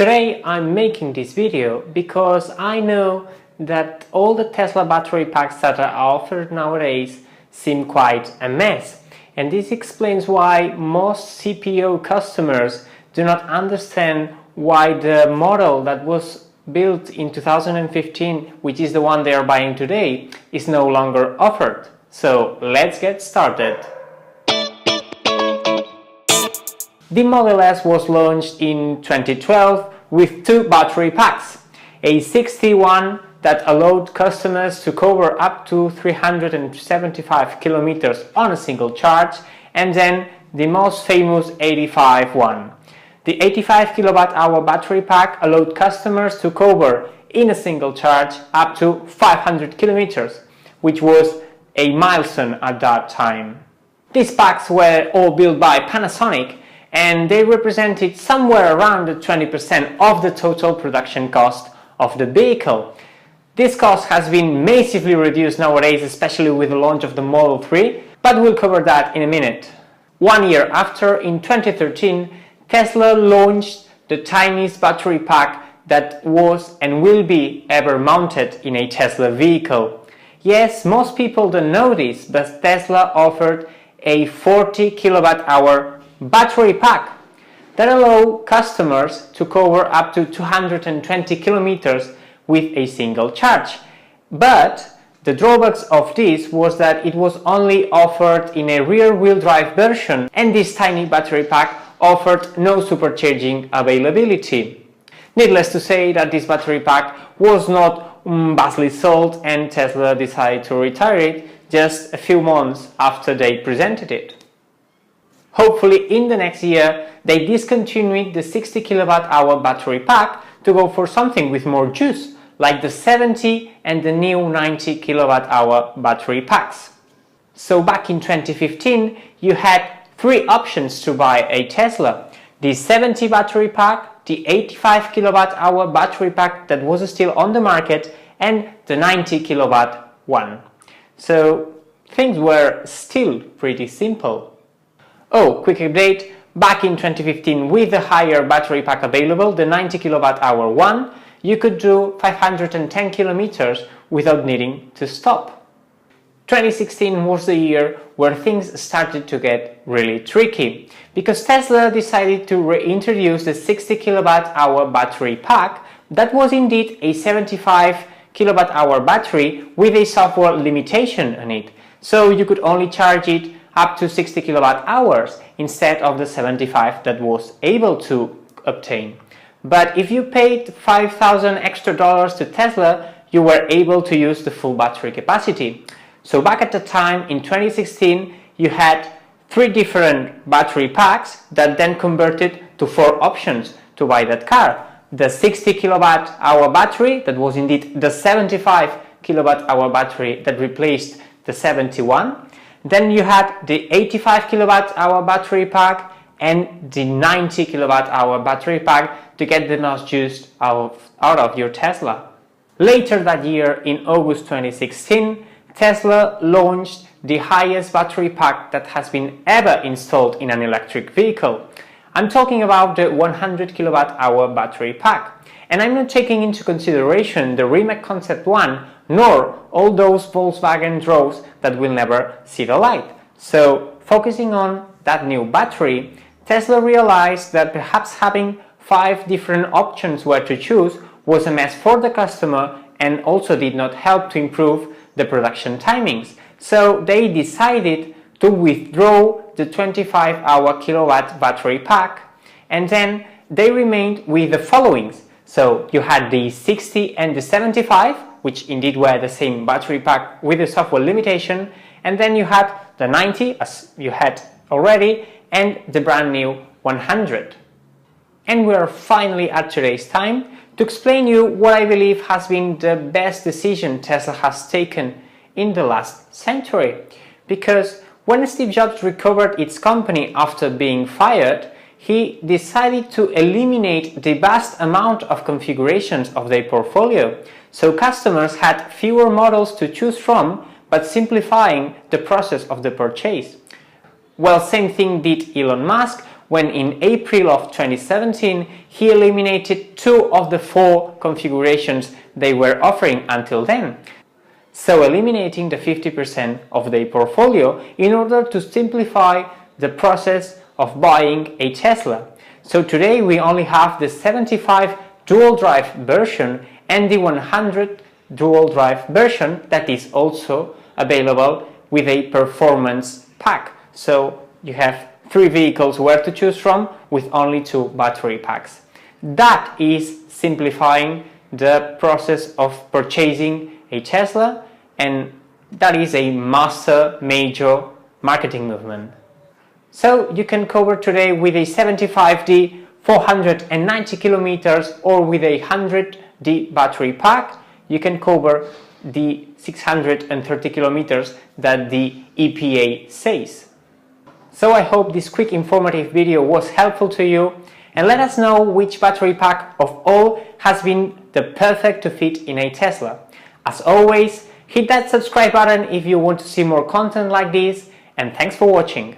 Today I'm making this video because I know that all the Tesla battery packs that are offered nowadays seem quite a mess, and this explains why most CPO customers do not understand why the model that was built in 2015, which is the one they are buying today, is no longer offered. So let's get started. The Model S was launched in 2012 with two battery packs, a 61 that allowed customers to cover up to 375 kilometers on a single charge, and then the most famous 85 one. The 85 kWh battery pack allowed customers to cover in a single charge up to 500 kilometers, which was a milestone at that time. These packs were all built by Panasonic, and they represented somewhere around 20% of the total production cost of the vehicle. This cost has been massively reduced nowadays, especially with the launch of the Model 3, but we'll cover that in a minute. 1 year after, in 2013, Tesla launched the tiniest battery pack that was and will be ever mounted in a Tesla vehicle. Yes, most people don't know this, but Tesla offered a 40 kWh battery pack that allow customers to cover up to 220 kilometers with a single charge. But the drawbacks of this was that it was only offered in a rear-wheel drive version, and this tiny battery pack offered no supercharging availability. Needless to say that this battery pack was not vastly sold, and Tesla decided to retire it just a few months after they presented it. Hopefully in the next year they discontinued the 60 kWh battery pack to go for something with more juice, like the 70 and the new 90 kWh battery packs. So back in 2015 you had three options to buy a Tesla: the 70 battery pack, the 85 kWh battery pack that was still on the market, and the 90 kW one. So things were still pretty simple. Oh, quick update, back in 2015 with the higher battery pack available, the 90 kWh one, you could do 510 kilometers without needing to stop. 2016 was the year where things started to get really tricky, because Tesla decided to reintroduce the 60 kWh battery pack that was indeed a 75 kWh battery with a software limitation on it, so you could only charge it up to 60 kWh instead of the 75 that was able to obtain. But if you paid $5,000 extra to Tesla, you were able to use the full battery capacity. So back at the time in 2016, you had three different battery packs that then converted to four options to buy that car. The 60 kWh battery that was indeed the 75 kWh battery that replaced the 71. Then you had the 85 kWh battery pack and the 90 kWh battery pack to get the most juice out of your Tesla. Later that year, in August 2016, Tesla launched the highest battery pack that has been ever installed in an electric vehicle. I'm talking about the 100 kWh battery pack. And I'm not taking into consideration the Rimac Concept 1, nor all those Volkswagen droves that will never see the light. So, focusing on that new battery, Tesla realized that perhaps having 5 different options where to choose was a mess for the customer and also did not help to improve the production timings. So they decided to withdraw the 25 kilowatt battery pack, and then they remained with the followings. So you had the 60 and the 75, which indeed were the same battery pack with the software limitation, and then you had the 90, as you had already, and the brand new 100. And we are finally at today's time to explain you what I believe has been the best decision Tesla has taken in the last century. Because when Steve Jobs recovered its company after being fired, he decided to eliminate the vast amount of configurations of their portfolio, so customers had fewer models to choose from, but simplifying the process of the purchase. Well, same thing did Elon Musk when in April of 2017 he eliminated 2 of the 4 configurations they were offering until then, so eliminating the 50% of their portfolio in order to simplify the process of buying a Tesla. So today we only have the 75 dual drive version and the 100 dual drive version that is also available with a performance pack. So you have 3 vehicles where to choose from with only 2 battery packs. That is simplifying the process of purchasing a Tesla, and that is a major marketing movement. So you can cover today with a 75D 490 kilometers or with a 100D battery pack. You can cover the 630 kilometers that the EPA says. So I hope this quick informative video was helpful to you, and let us know which battery pack of all has been the perfect to fit in a Tesla. As always, hit that subscribe button if you want to see more content like this, and thanks for watching.